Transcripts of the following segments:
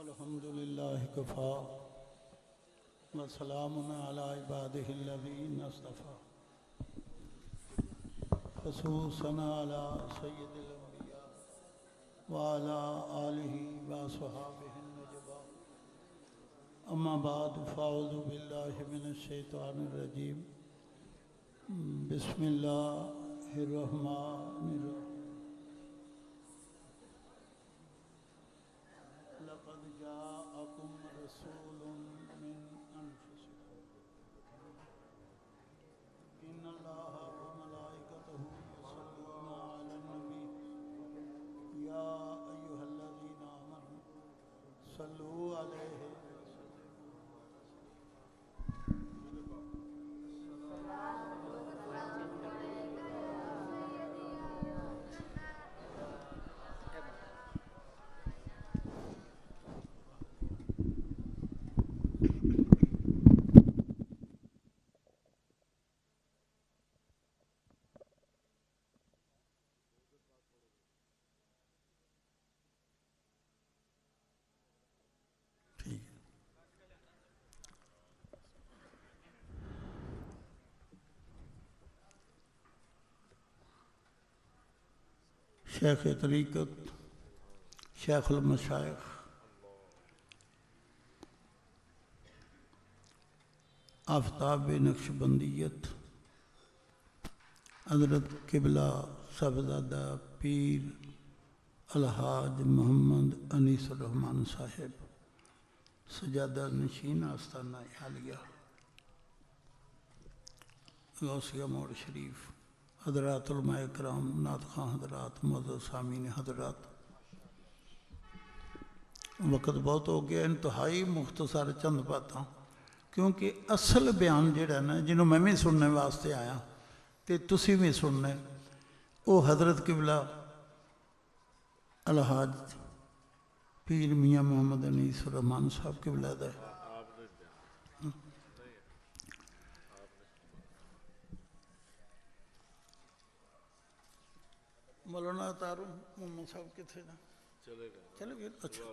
الحمد لله كفى وسلام على عباده الذين اصطفى خصوصا على سيد الأنبياء وعلى آله وصحابه النجباء أما بعد فأعوذ بالله من الشيطان الرجيم بسم الله الرحمن الرحيم لقد جاءكم رسول من أنفسكم إن الله وملائكته يصلون على النبي يا أيها الذين آمنوا صلوا عليه شیخ طریقت شیخ المشائخ آفتاب نقشبندیت حضرت قبلہ صاحبزادہ پیر الحاج محمد انیس الرحمن صاحب سجادہ نشین آستانہ عالیہ غوثیہ موڑ شریف حضرات علماء کرام نعت خواں حضرات معزز سامعین حضرات وقت بہت ہو گیا انتہائی مختصر چند باتاں کیونکہ اصل بیان جڑا نا جنہوں میں بھی سننے واسطے آیا تے تسی بھی سننے وہ حضرت قبلہ الحاج پیر میاں محمد انیس الرحمن صاحب قبلہ دا مولانا تارو محمد صاحب کتنے نا چلے گئے اچھا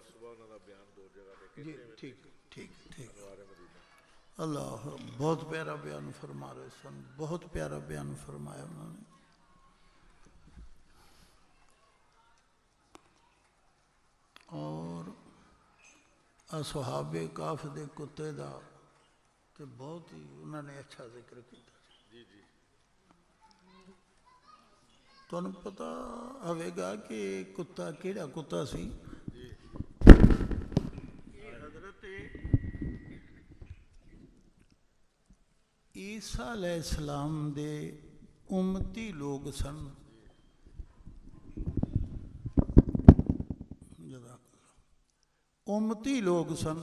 جی ٹھیک ٹھیک ٹھیک اللہ بہت پیارا بیان فرما رہے سن بہت پیارا بیان فرمایا انہوں نے اور اصحاب کاف دے کتے دا تے بہت ہی انہوں نے اچھا ذکر کیا تو انہوں پتہ ہوئے گا کہ کتا کیڑا کتا سی حضرت عیسیٰ علیہ السلام دے امتی لوگ سن امتی لوگ سن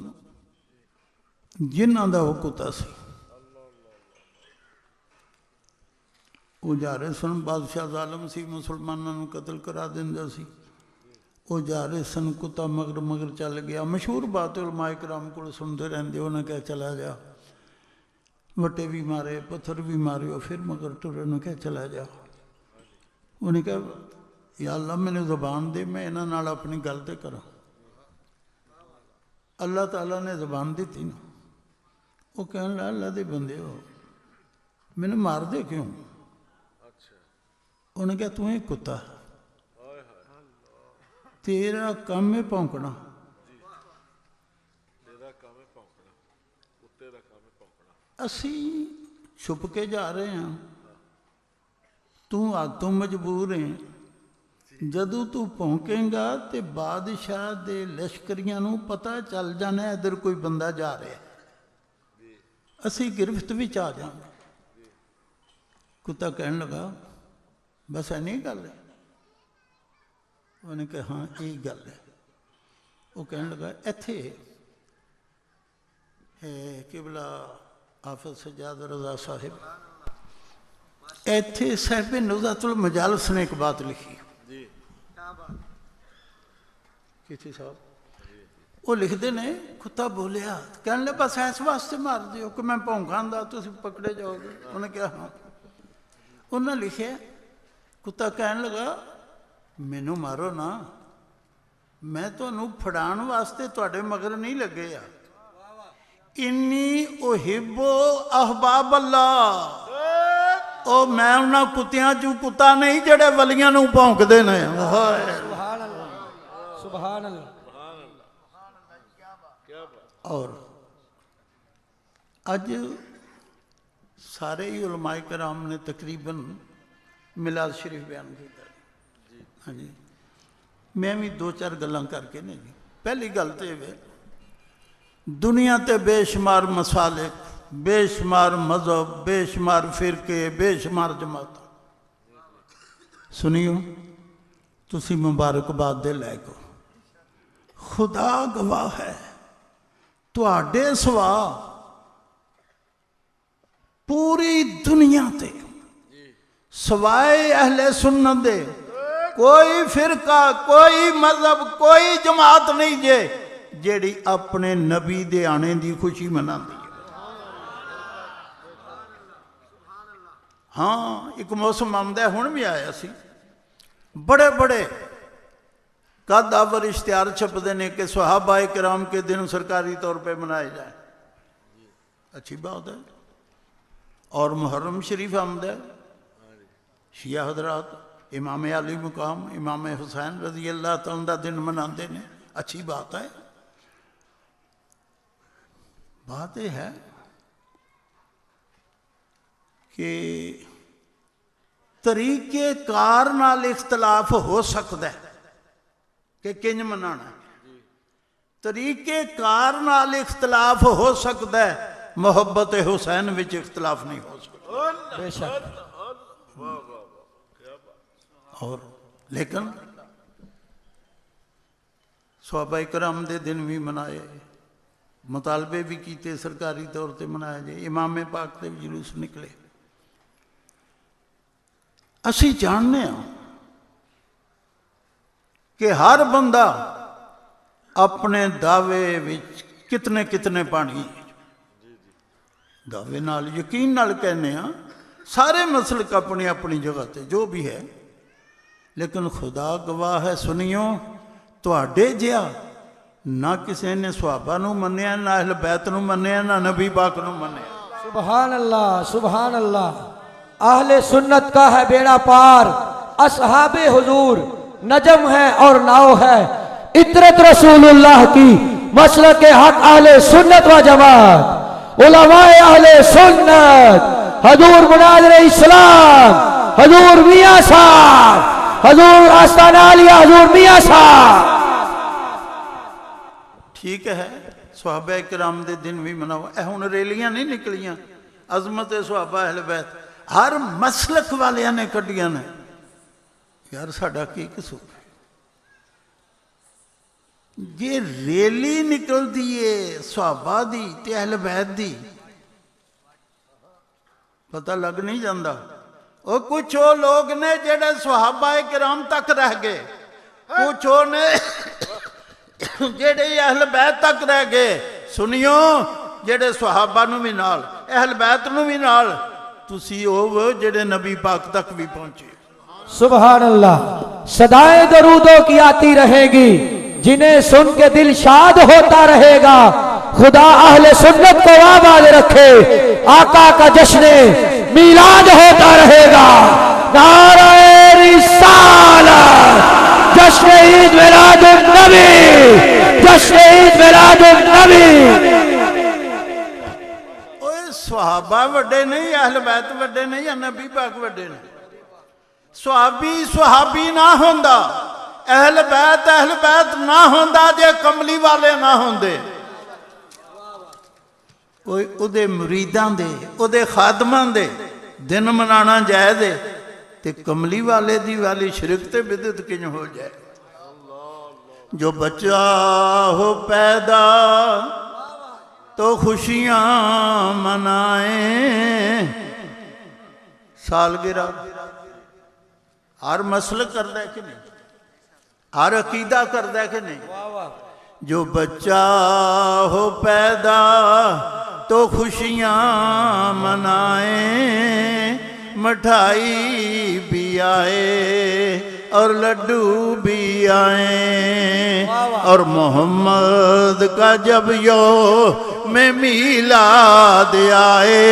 جنہاں دا وہ کتا سی وہ جا رہے سن بادشاہ ظالم سی مسلمانوں قتل کرا دیندہ سی وہ جا رہے سن کتا مگر چل گیا مشہور بات علماء کرام کو سنتے رہندے انہیں کہا چلا جا وٹے بھی مارے پتھر بھی مارے اور پھر مگر ٹرے انہیں کہا چلا جا انہیں کہا یا اللہ میں نے زبان دے میں انہاں نال اپنی گلتے کرا اللہ تعالیٰ نے زبان دی تھی نا وہ کہنے لگا اللہ دے بندے ہو میں نے مار دے کیوں انہیں کہا تمہیں کتا تیرا کام ہے پونکنا اسی چھپ کے جا رہے ہیں تو مجبور ہیں جدو تو پونکیں گا تے بادشاہ دے لشکریاں نو پتہ چل جانا ہے ادھر کوئی بندہ جا رہا ہے اسی گرفت بھی چاہ جانا کتا کہنے لگا بس ہے نہیں گل ہے انہوں نے کہا ہاں یہی گل ہے وہ کہنے لگا ایتھے قبلہ حافظ سجاد رضا صاحب ایتھے صاحب نزہت المجالس نے ایک بات لکھی کسی صاحب وہ لکھ دے نے کتا بولیا کہنے لگا بس ایس واسطے مار دیو کہ میں پونکھاں دا تو پکڑے جاؤ گے انہوں نے کہا ہاں انہوں نے لکھے کتا کہنے لگا مینوں مارو نا میں تمہیں پھڑان واسطے تواڈے مگر نہیں لگے آ انی احبو احباب اللہ او میں انہاں کتیاں چوں کتا نہیں جڑے ولیاں نوں بھونکدے نے سبحان اللہ سبحان اللہ اور اج سارے ہی علماء کرام نے تقریباً میلاد شریف بیان کیتا ہاں جی میں بھی دو چار گلاں کر کے نے جی پہلی گل تو یہ دنیا تے بے شمار مسالک بے شمار مذہب بے شمار فرقے بے شمار جماعت سنیو تسی مبارکباد دے لائق ہو خدا گواہ ہے تواڈے سوا پوری دنیا تے سوائے اہل سنت دے کوئی فرقہ کوئی مذہب کوئی جماعت نہیں جے جیڑی اپنے نبی دے آنے دی خوشی مناندی ہے ہاں ایک موسم آمدہ ہن بھی آیا سی بڑے بڑے قد آور اشتہار چھپ دینے کہ صحابہ کرام کے دن سرکاری طور پہ منائے جائیں اچھی بات ہے اور محرم شریف آمد ہے شیعہ حضرات امام علی مقام امام حسین رضی اللہ تعالیٰ دا دن مناندے نے اچھی بات ہے بات یہ ہے کہ طریقے کار نال اختلاف ہو سکتا ہے کہ کنج منانا ہے طریقے کار نال اختلاف ہو سکتا ہے محبت حسین وچ اختلاف نہیں ہو سکتا بے شک اور لیکن صحابہ کرام دے دن بھی منائے مطالبے بھی کیتے سرکاری طور تے منائے جائے امام پاک تے بھی جلوس نکلے اسی جاننے ہیں کہ ہر بندہ اپنے دعوے وچ کتنے کتنے پانی دعوے نال یقین نال کہنے ہیں سارے مسلک اپنی اپنی جگہ تے جو بھی ہے لیکن خدا گواہ ہے سنیو تواڈے جیا نہ کسی نے صحابہ نو منیا نہ اہل بیت نو منیا نہ نبی پاک نو منیا سبحان اللہ سبحان اللہ اہل سنت کا ہے بیڑا پار اصحاب حضور نجم ہے اور ناؤ ہے اطرت رسول اللہ کی مسلک حق اہل سنت و جماعت علماء اہل سنت حضور مناظر اسلام حضور میاں صاحب حضور آستانہ علیہ حضور میاں صاحب ٹھیک ہے صحابہ کرام دے دن بھی مناؤ اے ہن ریلیاں نہیں نکلیاں عظمت صحابہ اہل بیت ہر مسلک والیاں نے کڈیاں نے یار ساڈا کی قصور ہے یہ ریلی نکل دیئے صحابہ دی تے اہل بیت دی پتہ لگ نہیں جاندہ اور کچھ وہ لوگ نے جڑے صحابہ کرام تک رہ گئے کچھ وہ نے جڑے اہل بیت تک رہ گئے سنیو جڑے صحابہ نو بھی نال اہل بیت نو بھی نال تسی وہ جڑے نبی پاک تک بھی پہنچے سبحان اللہ صدائے درودوں کی آتی رہے گی جنہیں سن کے دل شاد ہوتا رہے گا خدا اہل سنت کو آباد رکھے آقا کا جشن میلاد ہوتا رہے گا نعرہ رسالت جشن عید میلاد النبی جشن عید میلاد النبی صحابہ وڈے نہیں اہل بیت وڈے نہیں یا نبی پاک وڈے نہیں صحابی نہ ہوندا اہل بیت نہ ہوندا جے کملی والے نہ ہوندے کوئی ادھے مریدان دے ادھے خادمان دے دن منانا جائے دے تے کملی والے دی والی شرک تے بدعت کنج ہو جائے جو بچہ ہو پیدا تو خوشیاں منائیں سالگرہ ہر مسلک کر دے کہ نہیں ہر عقیدہ کر دے کہ نہیں جو بچہ ہو پیدا تو خوشیاں منائیں مٹھائی بھی آئے اور لڈو بھی آئیں، اور محمد کا جب یوم میلاد آئے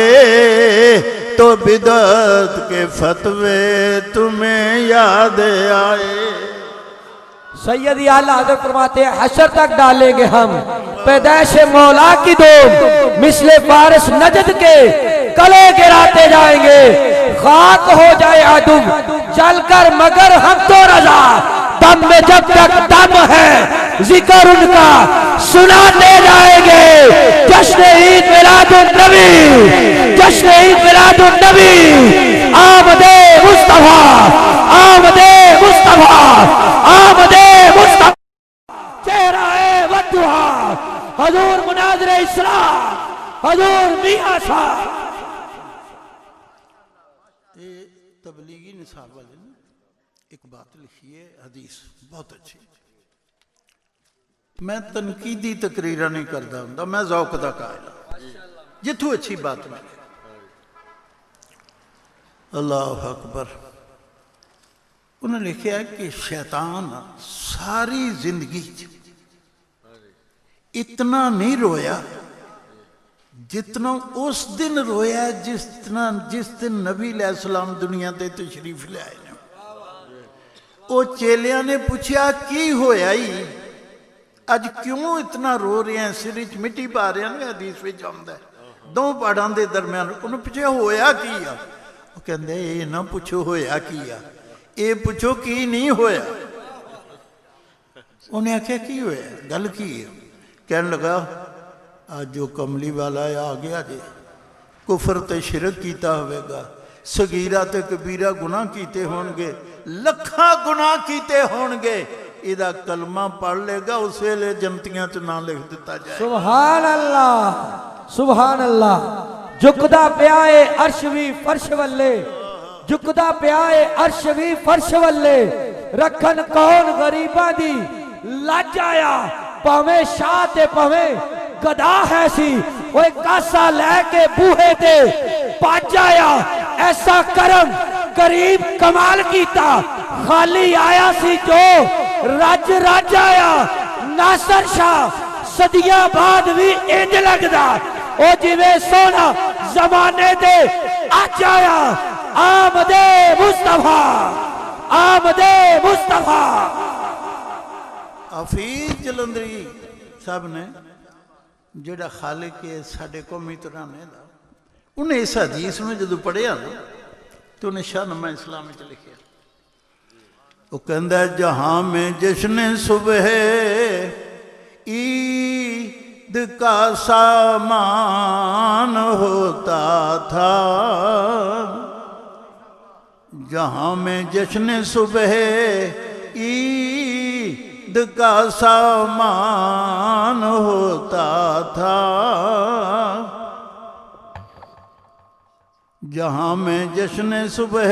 تو بدعت کے فتوے تمہیں یاد آئے۔ سیدی اعلیٰ حضرت فرماتے ہیں حشر تک ڈالیں گے ہم پیدائش مولا کی دوم، مثل فارس نجد کے کلے گراتے جائیں گے، خاک ہو جائے عدو جل کر مگر ہم تو رضا، دم میں جب تک دم ہے ذکر ان کا سناتے جائیں گے۔ جشن عید میلاد النبی، جشن عید میلاد النبی، آمد مصطفیٰ، آمد مصطفیٰ، آمد مصطفیٰ، چہرہ ودعا، حضور مناظر اسلام، حضور میاں صاحب۔ تبلیغی نصاب والے نے ایک بات لکھی ہے، حدیث بہت اچھی۔ میں تنقیدی تقریرہ نہیں کرتا ہوں، میں ذوق دا قائل ہوں، جتھوں اچھی بات میں اللہ اکبر۔ انہوں نے لکھا ہے کہ شیطان ساری زندگی اتنا نہیں رویا جتنا اس دن رویا جس دن نبی علیہ السلام دنیا تے تشریف لے آئے۔ وہ چیلیاں نے پوچھا کی ہویا ہی اج کیوں اتنا رو رہے ہیں، سر وچ مٹی پا رہے ہیں، حدیث وچ آندا ہے دو پہاڑاں دے درمیان۔ انہوں نے پوچھا ہویا کی ہے؟ وہ کہندے اے نہ پوچھو ہویا کی ہے، اے پوچھو کی نہیں ہویا۔ انہیں آکھیا کی ہویا، گل کی ہے؟ کہنے لگا آج جو کملی والا ہے آ گیا جے، کفر تے شرک کیتا ہوئے گا، صغیرہ تے کبیرہ گناہ کیتے ہونگے، لکھاں گناہ کیتے ہونگے، ادھا کلمہ پڑھ لے گا اسے لے جنتیاں چ نہ لکھ دیتا جائے۔ سبحان اللہ، سبحان اللہ۔ جھکدا پیائے عرش وی فرش والے، جھکدا پیائے عرش وی فرش والے، رکھن کون غریباں دی لج آیا، پاویں شاہ تے پاویں گدا ہے سی، وہ ایک کاسا لے کے بوہے تے پاج آیا، ایسا کرم قریب کمال کیتا، خالی آیا سی جو رج رج آیا۔ ناصر شاہ صدیاں بعد بھی انج لگدا، او جویں سونا زمانے دے اج آیا۔ آمد مصطفیٰ، آمد مصطفیٰ۔ حفیظ جلندری صاحب نے جڑا خالق ہے ساڑھے قومی ترانے دا، انہیں اس حدیث میں جدو پڑھیا نا تو انہیں شاہ نمہ اسلام میں لکھیا، وہ کہندہ ہے جہاں میں جشن صبح عید کا سامان ہوتا تھا، جہاں میں جشن صبح عید کا سامان ہوتا تھا، جہاں میں جشن صبح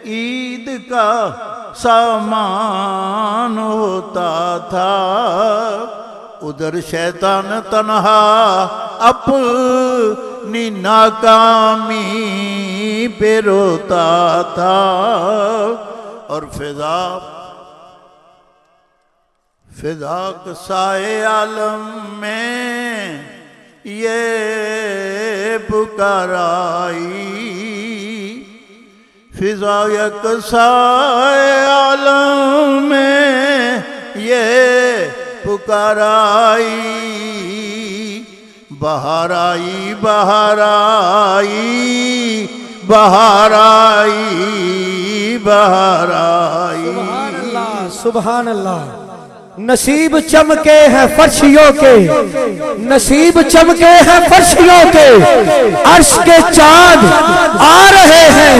عید کا سامان ہوتا تھا، ادھر شیطان تنہا اپنی ناکامی پہ روتا تھا، اور فضا سائے عالم میں یہ پکار آئی، فضا یک سائے عالم میں یہ پکار آئی، بہار آئی بہار آئی بہار آئی بہار آئی۔ سبحان اللہ، سبحان اللہ۔ نصیب چمکے ہیں فرشیوں کے، نصیب چمکے ہیں فرشیوں کے، عرش کے چاند آ رہے ہیں،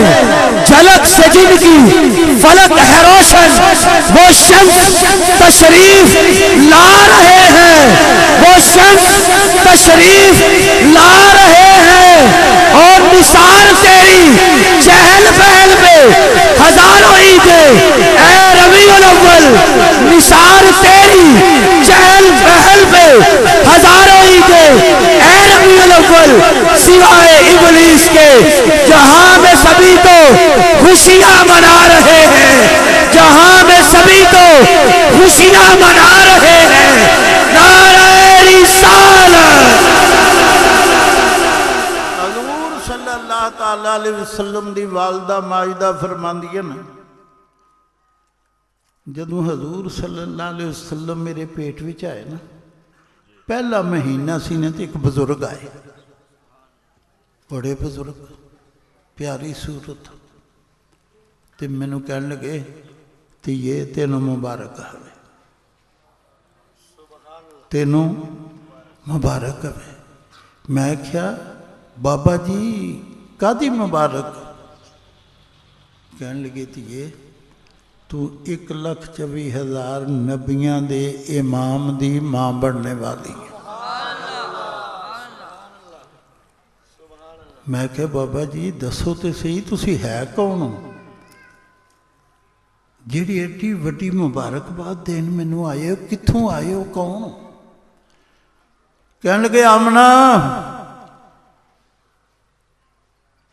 جھلک سے جن کی فلک ہے روشن، وہ شمس تشریف لا رہے ہیں، وہ شمس تشریف لا رہے ہیں، اور نثار تیری چہل پہل میں ہزاروں عیدیں، اے ربیع الاول نثار تیری چہل پہل میں ہزاروں عیدیں، اے ربیع الاول سوائے ابلیس کے جہاں میں سبھی تو خوشیاں منا رہے ہیں، خوشیاں منا رہے ہیں۔ نعرہ رسالت۔ حضور صلی اللہ تعالی علیہ وسلم دی والدہ ماجدہ فرماندیاں نے جدوں حضور صلی اللہ علیہ وسلم میرے پیٹ وچ آئے نا، پہلا مہینہ سی نے تے ایک بزرگ آئے، بڑے بزرگ، پیاری صورت، تے مینوں کہن لگے تے یہ تینوں مبارک ہوئے، تینوں مبارک ہوئے۔ میں کیا بابا جی کادی مبارک؟ کہن لگے تھی یہ تو 1,24,000 نبیاں دے امام دی ماں بننے والی ہے۔ میں کہا بابا جی دسو تے صحیح تسی ہے کون ہو جیڑی ایڈی وڈی مبارکباد دین مینوں آئے ہو، کتھوں آئے ہو، کون ہو؟ کہنے لگے آمنہ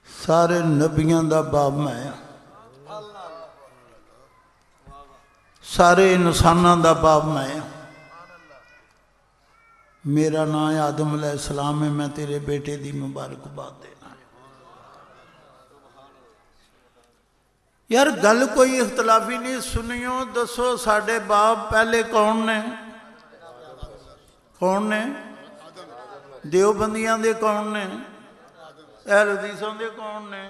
سارے نبیاں دا باپ میں ہاں، سارے انساناں دا باپ میں ہاں، میرا نام آدم علیہ السلام ہے، میں تیرے بیٹے دی مبارکباد دینا ہے۔ یار گل کوئی اختلافی نہیں، سنیو دسو ساڈے باپ پہلے کون نے؟ کون نے؟ دیوبندیاں دے کون نے؟ اہل حدیثاں دے کون نے؟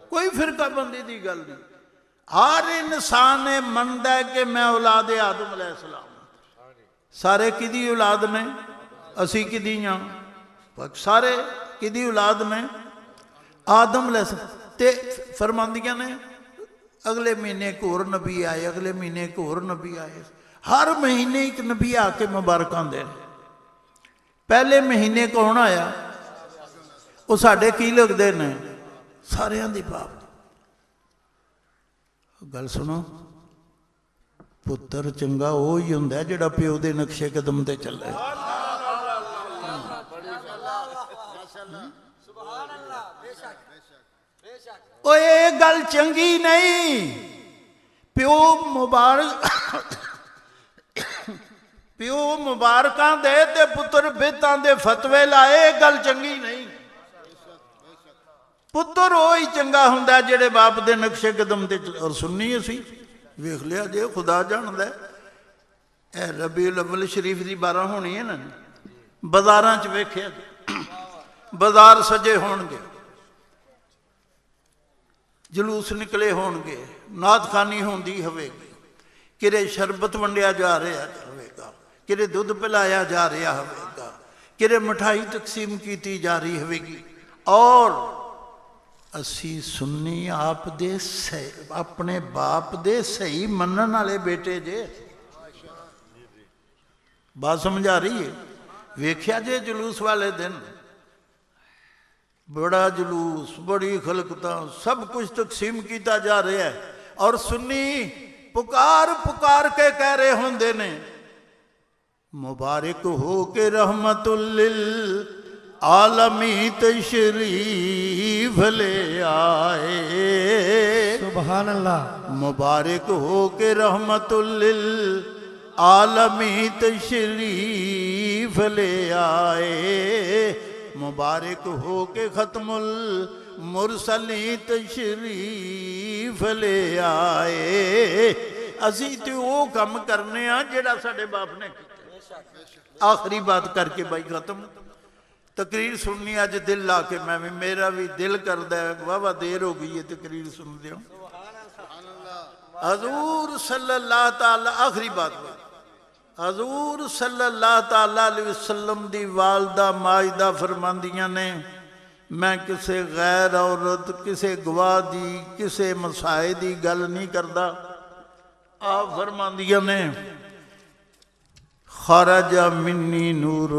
کوئی فرقہ بندی دی گل نہیں، ہر انسان مندا ہے کہ میں اولاد آدم علیہ السلام، سارے کدی اولاد نے؟ اسی کدی ہاں، سارے کدی اولاد نے؟ آدم علیہ السلام۔ تے فرماندیاں نے اگلے مہینے ایک اور نبی آئے، اگلے مہینے ایک اور نبی آئے، ہر مہینے ایک نبی آ کے مبارکاں دے۔ پہلے مہینے کون آیا؟ وہ ساڈے کی لگتے ہیں؟ ساریاں دی باپ۔ گل سنو، پتر چنگا وہی ہوندا ہے جڑا پیو دے نقشے قدم تے چلے۔ او یہ گل چنگی نہیں، پیو مبارکاں دے تے پتر بیتاں دے فتوے لائے، گل چنگی نہیں۔ پتر وہی چنگا ہوندا ہے جڑے باپ دے نقشے قدم تے چلے۔ اور سننی اسی ویکھ لیا جے، خدا جاندا ہے اے ربیع الاول شریف دی 12 ہونی ہے نا، بازاراں چ ویکھیا بازار سجے ہون گے، جلوس نکلے ہون گے، نعت خوانی ہوندی ہوے گی، کدے شربت ونڈیا جا رہا ہوے گا، کدے دودھ پلایا جا رہا ہوے گا، کدے مٹھائی تقسیم کیتی جا رہی ہوے گی۔ اور اسی سنی آپ دے اپنے باپ دے صحیح منن والے بیٹے جے، بات سمجھ آ رہی ہے؟ ویکھیا جے جلوس والے دن، بڑا جلوس، بڑی خلقتاں، سب کچھ تقسیم کیتا جا رہا ہے، اور سنی پکار پکار کے کہہ رہے ہوندے نے مبارک ہو کے رحمت للعالمی تشریف لے آئے، سبحان اللہ، مبارک ہو کے رحمت للعالمی تشریف لے آئے، مبارک ہو کے ختم المرسلین تشریف لے آئے۔ اسی تو وہ کم کرنے ہاں جڑا ساڈے باپ نے کیتا۔ آخری بات کر کے بھائی ختم، تقریر سننی اج دل لا کے، میرا بھی دل کردا ہے، واہ دیر ہو گئی ہے تقریر سن دیو۔ حضور صلی اللہ تعالی، آخری بات حضور صلی اللہ تعالی علیہ وسلم دی والدہ ماجدہ فرماندیاں نے میں کسے غیر عورت، کسے گواہ دی، کسے مسائے دی گل نہیں کردا۔ آپ فرماندیاں نے خرج منی نور،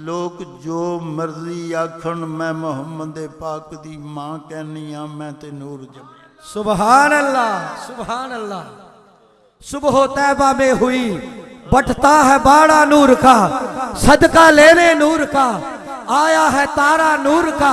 لوگ جو مرضی آکھن میں محمد پاک دی ماں کہنی ہاں، میں تے نور جمع۔ سبحان اللہ، سبحان اللہ۔ صبح طیبہ میں ہوئی، بٹتا ہے باڑا نور کا، صدقہ لینے نور کا، آیا ہے تارا نور کا،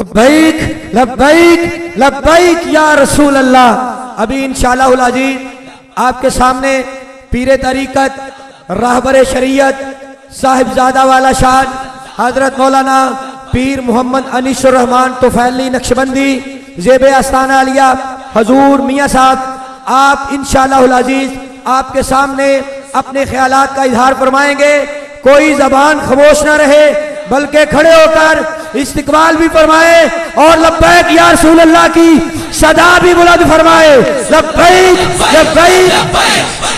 لبیک لبیک لبیک یا رسول اللہ. ابھی انشاءاللہ العزیز آپ کے سامنے پیر طریقت راہبر شریعت صاحبزادہ والا شان حضرت مولانا پیر محمد انیس الرحمن طفیلی نقشبندی زیب آستانہ عالیہ حضور میاں صاحب آپ انشاءاللہ العزیز آپ کے سامنے اپنے خیالات کا اظہار فرمائیں گے. کوئی زبان خاموش نہ رہے بلکہ کھڑے ہو کر استقبال بھی فرمائے اور لبیک یا رسول اللہ کی صدا بھی بلند فرمائے. لبیک لبیک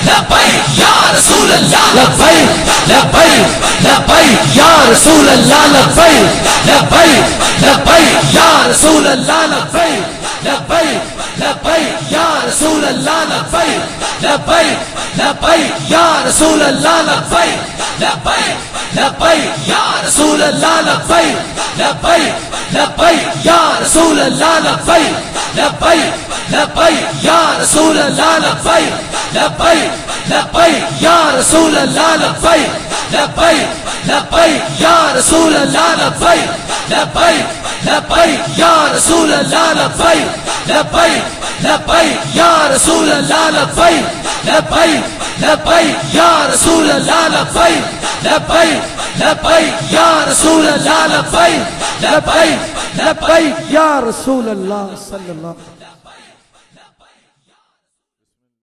لبیک یا رسول اللہ لبیک لبیک لبیک یا رسول اللہ لبیک لبیک لبیک یا رسول اللہ لبیک لبیک لبیک یا رسول اللہ لبیک لبیک لبیک یا رسول اللہ لبیک لبیک لبیک یا رسول اللہ لبیک لبیک لبیک یا رسول اللہ لبیک لبیک لبیک یا رسول اللہ لبیک لبیک لبیک یا رسول اللہ لبیک لبیک لبیک یا رسول اللہ لبیک لبیک لبیک یا رسول اللہ لبیک لبیک لبیک یا رسول اللہ لبیک لبیک لبیک یا رسول اللہ لبیک لبیک لبیک یا رسول اللہ لبیک لبیک لبیک یا رسول اللہ صلی اللہ